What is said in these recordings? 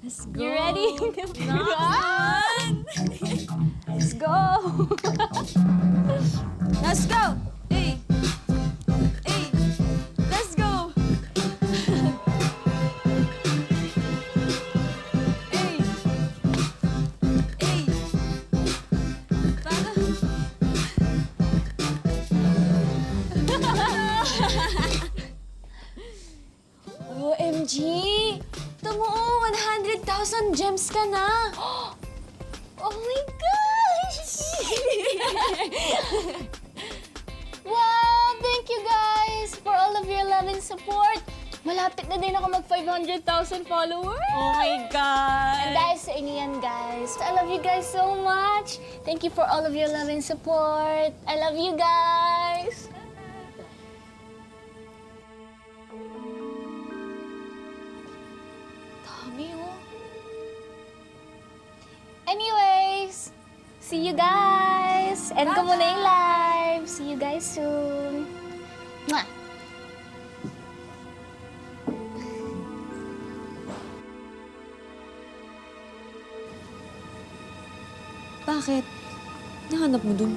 Let's go. You ready? Let's go. Let's go. Hey. Hey. Let's go. Hey. Hey. Para. OMG! Tumuo, 100,000 gems ka na! Oh my gosh! Wow! Thank you guys for all of your love and support. Malapit na din ako mag 500,000 followers. Oh my God! And dahil sa inyo yan, guys. I love you guys so much. Thank you for all of your love and support. I love you guys. Dami, oh. Anyways, see you guys. End ko muna yung live. See you guys soon. Mwah! Bakit? Nahanap mo dun?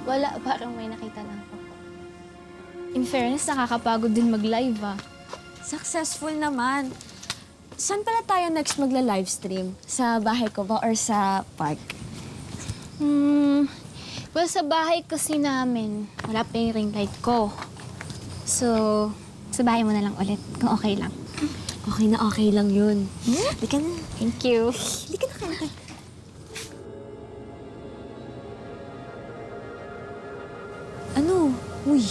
Wala, parang may nakita na ako. In fairness, nakakapagod din mag-live ah. Successful naman. Saan pala tayo next magla-livestream? Sa bahay ko ba or sa park? Well, sa bahay kasi namin, wala pa yung ring light ko. So, sa bahay mo na lang ulit, kung okay lang. Okay lang yun. Di ka na. Thank you. Di ka na kanta. Ano? Uy.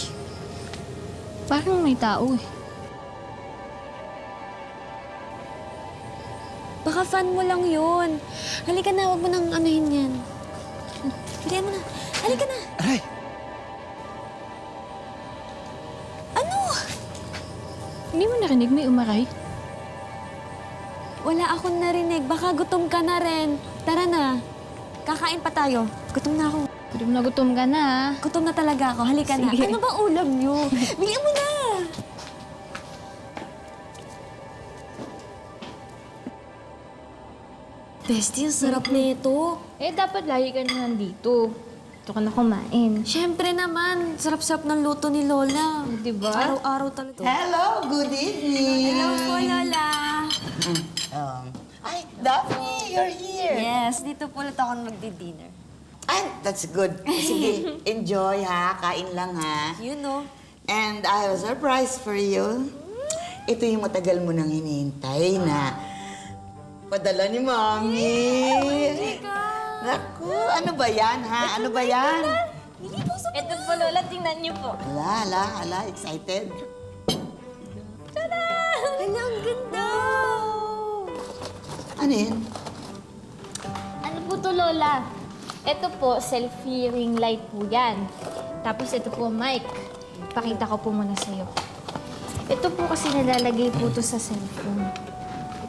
Parang may tao eh. Baka fan mo lang yun. Halika na, huwag mo nang anuhin yan. Halika mo na. Halika na. Aray! Ano? Hindi mo narinig may umaray? Wala akong narinig. Baka gutom ka na rin. Tara na. Kakain pa tayo. Gutom na ako. Gutom ka na ah. Gutom na talaga ako. Halika na. Sige. Ano ba ulam niyo? Bilihan mo na. Bestie, ang sarap nito. Eh, dapat lagi ka na nandito. Dito ka na kumain. Siyempre naman, sarap-sarap ng luto ni Lola. Diba? Araw-araw talaga. Hello, good evening. Hello po, Lola. Ay, Daphne, you're here. Yes, dito po ulit ako magdi-dinner. Ay, that's good. Sige, enjoy ha. Kain lang ha. You know. And I have a surprise for you. Ito yung matagal mo nang hinihintay na padala ni Mami. Naku, ano ba yan ha? Ano ba yan? Ito po, Lola. Tingnan niyo po. Ala, excited? Hala, ang ganda. Ano yan? Ano po to, Lola? Ito po, selfie ring light po yan. Tapos ito po, mic. Pakita ko po muna sa'yo. Ito po kasi nalalagay po to sa cellphone.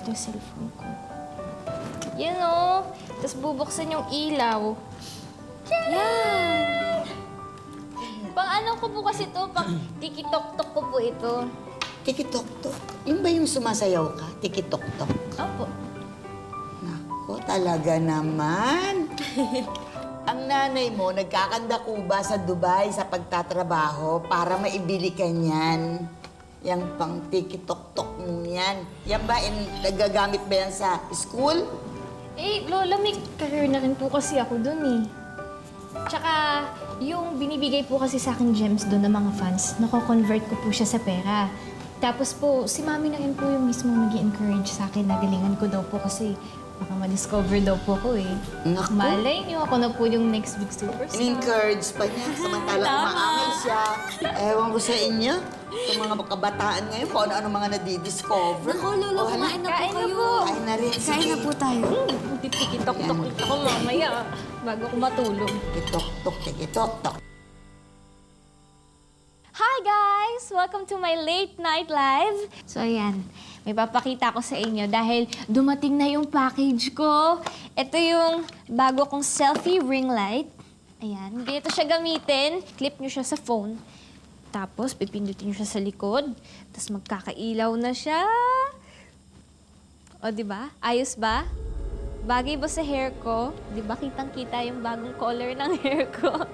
Ito yung cellphone ko. Yan o. Tapos bubuksan yung ilaw. Yan. Pang ano ko po kasi to, pang tikitok-tok ko po ito. Tikitok-tok. Yung ba yung sumasayaw ka? Tikitok-tok. Opo. Nako, talaga naman. Ang nanay mo, nagkakandako sa Dubai sa pagtatrabaho para maibili ka niyan. Yang pang tikitok-tok mo yan. Yan ba, nagagamit ba yan sa school? Eh, Lola, may career na rin po kasi ako dun eh. Tsaka, yung binibigay po kasi sa akin gems doon ng mga fans, nako-convert ko po siya sa pera. Tapos po, si Mami na rin po yung mismo nag-encourage sa akin na galingan ko daw po kasi baka ma-discover daw po ko eh. Naku. Malay niyo, ako na po yung next big superstar. In-encourage pa niya, samantalang umaangal siya. Ewan ko sa inyo, itong mga kabataan ngayon, kung ano-ano mga nadidiscover. Naku, Lola, O, hala, kumain na po Kain na kayo. po. Kain na rin. Kain na po tayo. Tikitok-tok ulit ako mamaya bago ako matulog. Tikitok-tok, tikitok-tok. Hi guys! Welcome to my late night live. So ayan, may papakita ko sa inyo dahil dumating na yung package ko. Ito yung bago kong selfie ring light. Ayan, dito siya gamitin. Clip nyo siya sa phone. Tapos pipindutin nyo siya sa likod. Tapos magkakailaw na siya. O, di ba? Ayos ba? Bagay ba sa hair ko? Di ba kitang-kita yung bagong color ng hair ko?